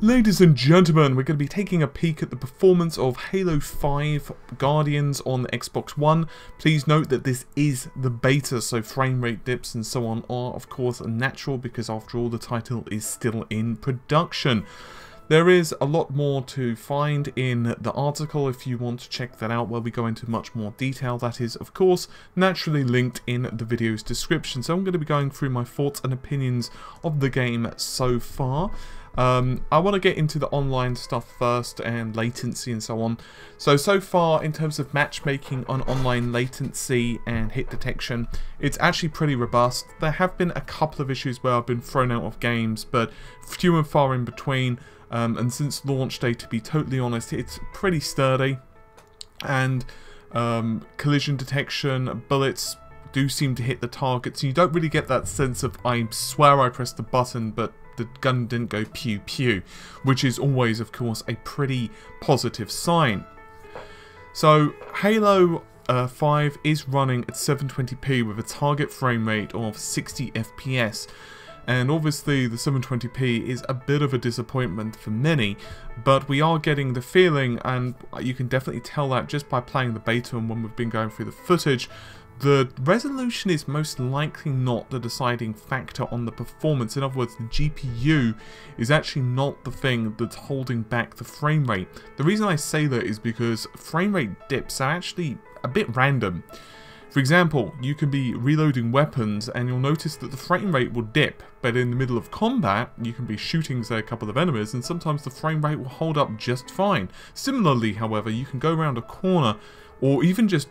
Ladies and gentlemen, we're going to be taking a peek at the performance of Halo 5 Guardians on Xbox One. Please note that this is the beta, so frame rate dips and so on are of course natural because after all the title is still in production. There is a lot more to find in the article if you want to check that out where we go into much more detail. That is of course naturally linked in the video's description. So I'm going to be going through my thoughts and opinions of the game so far. I want to get into the online stuff first and latency and so on. So far in terms of matchmaking on online latency and hit detection, it's actually pretty robust. There have been a couple of issues where I've been thrown out of games, but few and far in between. And since launch day, to be totally honest, it's pretty sturdy. And collision detection, bullets do seem to hit the targets. You don't really get that sense of, I swear I pressed the button, but the gun didn't go pew pew, which is always, of course, a pretty positive sign. So, Halo 5 is running at 720p with a target frame rate of 60 FPS. And obviously the 720p is a bit of a disappointment for many, but we are getting the feeling, and you can definitely tell that just by playing the beta and when we've been going through the footage, the resolution is most likely not the deciding factor on the performance. In other words, the GPU is actually not the thing that's holding back the frame rate. The reason I say that is because frame rate dips are actually a bit random. For example, you can be reloading weapons and you'll notice that the frame rate will dip, but in the middle of combat, you can be shooting, say, a couple of enemies, and sometimes the frame rate will hold up just fine. Similarly, however, you can go around a corner, or even just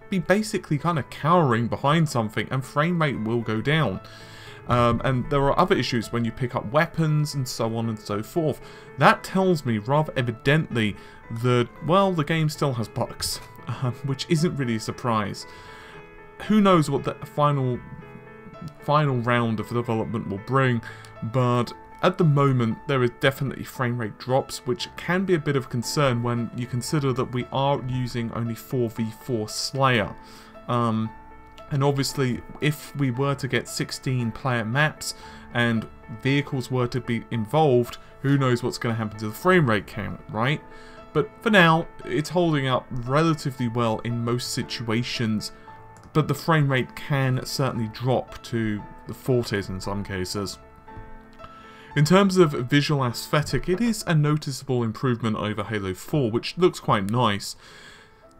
be basically kind of cowering behind something, and frame rate will go down. And there are other issues when you pick up weapons and so on and so forth. That tells me rather evidently that, well, the game still has bugs, which isn't really a surprise. Who knows what the final round of development will bring, but at the moment there is definitely frame rate drops, which can be a bit of a concern when you consider that we are using only 4v4 Slayer. And obviously, if we were to get 16 player maps and vehicles were to be involved, who knows what's going to happen to the frame rate count, right? But for now, it's holding up relatively well in most situations, but the frame rate can certainly drop to the 40s in some cases. In terms of visual aesthetic, it is a noticeable improvement over Halo 4, which looks quite nice.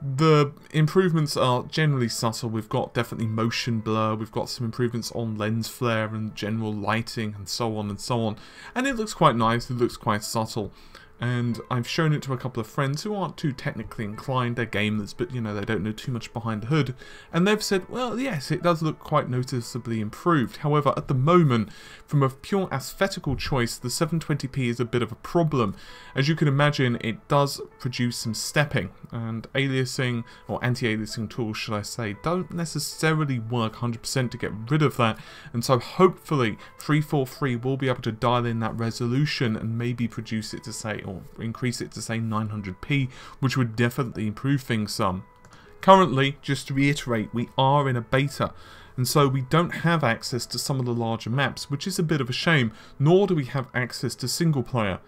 The improvements are generally subtle. We've got definitely motion blur, we've got some improvements on lens flare and general lighting and so on and so on. And it looks quite nice, it looks quite subtle. And I've shown it to a couple of friends who aren't too technically inclined. They're gamers, but you know, they don't know too much behind the hood. And they've said, well, yes, it does look quite noticeably improved. However, at the moment, from a pure aesthetical choice, the 720p is a bit of a problem. As you can imagine, it does produce some stepping, and aliasing, or anti-aliasing tools, should I say, don't necessarily work 100% to get rid of that. And so hopefully 343 will be able to dial in that resolution and maybe produce it to, say, or increase it to, say, 900p, which would definitely improve things some. Currently, just to reiterate, we are in a beta, and so we don't have access to some of the larger maps, which is a bit of a shame, nor do we have access to single player.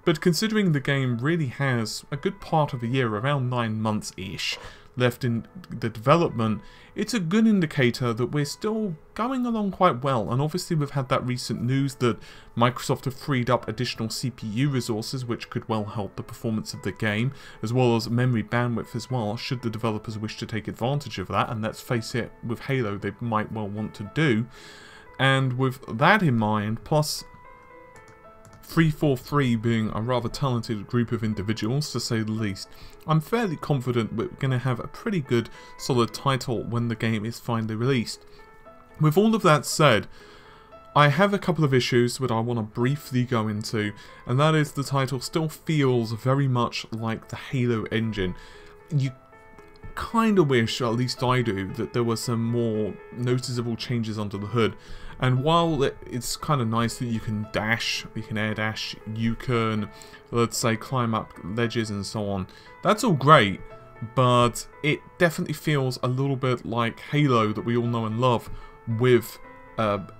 But considering the game really has a good part of a year, around 9 months-ish, left in the development, it's a good indicator that we're still going along quite well. And obviously we've had that recent news that Microsoft have freed up additional CPU resources, which could well help the performance of the game, as well as memory bandwidth as well, should the developers wish to take advantage of that. And let's face it, with Halo they might well want to do. And with that in mind, plus 343 being a rather talented group of individuals, to say the least, I'm fairly confident we're going to have a pretty good, solid title when the game is finally released. With all of that said, I have a couple of issues that I want to briefly go into, and that is the title still feels very much like the Halo engine. You kind of wish, or at least I do, that there were some more noticeable changes under the hood. And while it's kind of nice that you can dash, you can air dash, you can, let's say, climb up ledges and so on, that's all great, but it definitely feels a little bit like Halo that we all know and love, with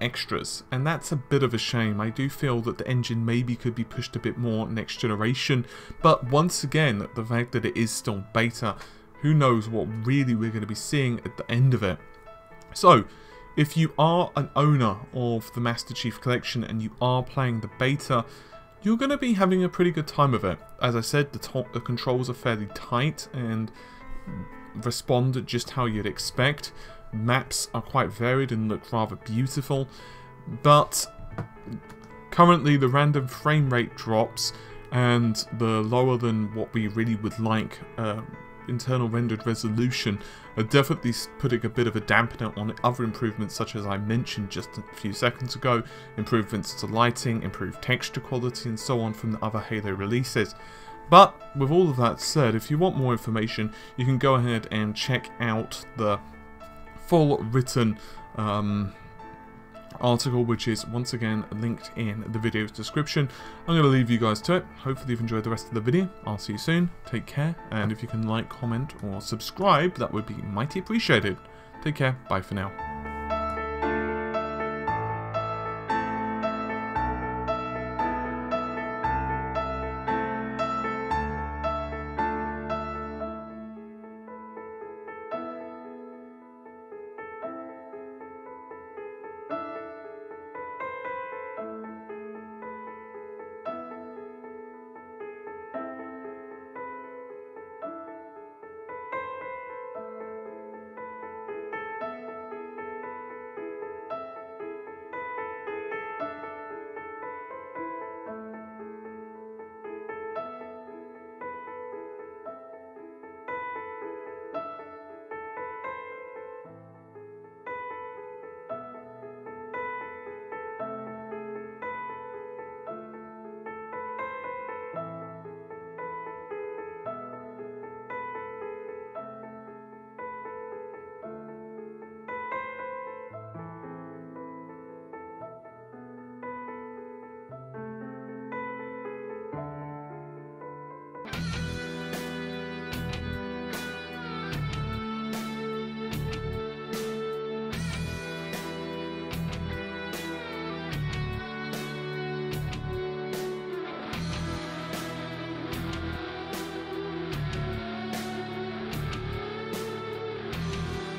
extras, and that's a bit of a shame. I do feel that the engine maybe could be pushed a bit more next generation, but once again, the fact that it is still beta, who knows what really we're going to be seeing at the end of it. So, if you are an owner of the Master Chief Collection and you are playing the beta, you're going to be having a pretty good time of it. As I said, the controls are fairly tight and respond just how you'd expect. Maps are quite varied and look rather beautiful, but currently the random frame rate drops and the lower than what we really would like internal rendered resolution are definitely putting a bit of a dampener on other improvements, such as I mentioned just a few seconds ago, improvements to lighting, improved texture quality and so on from the other Halo releases. But with all of that said, if you want more information, you can go ahead and check out the full written article, which is once again linked in the video's description. I'm going to leave you guys to it. Hopefully you've enjoyed the rest of the video. I'll see you soon. Take care, and if you can like, comment or subscribe, that would be mighty appreciated. Take care. Bye for now.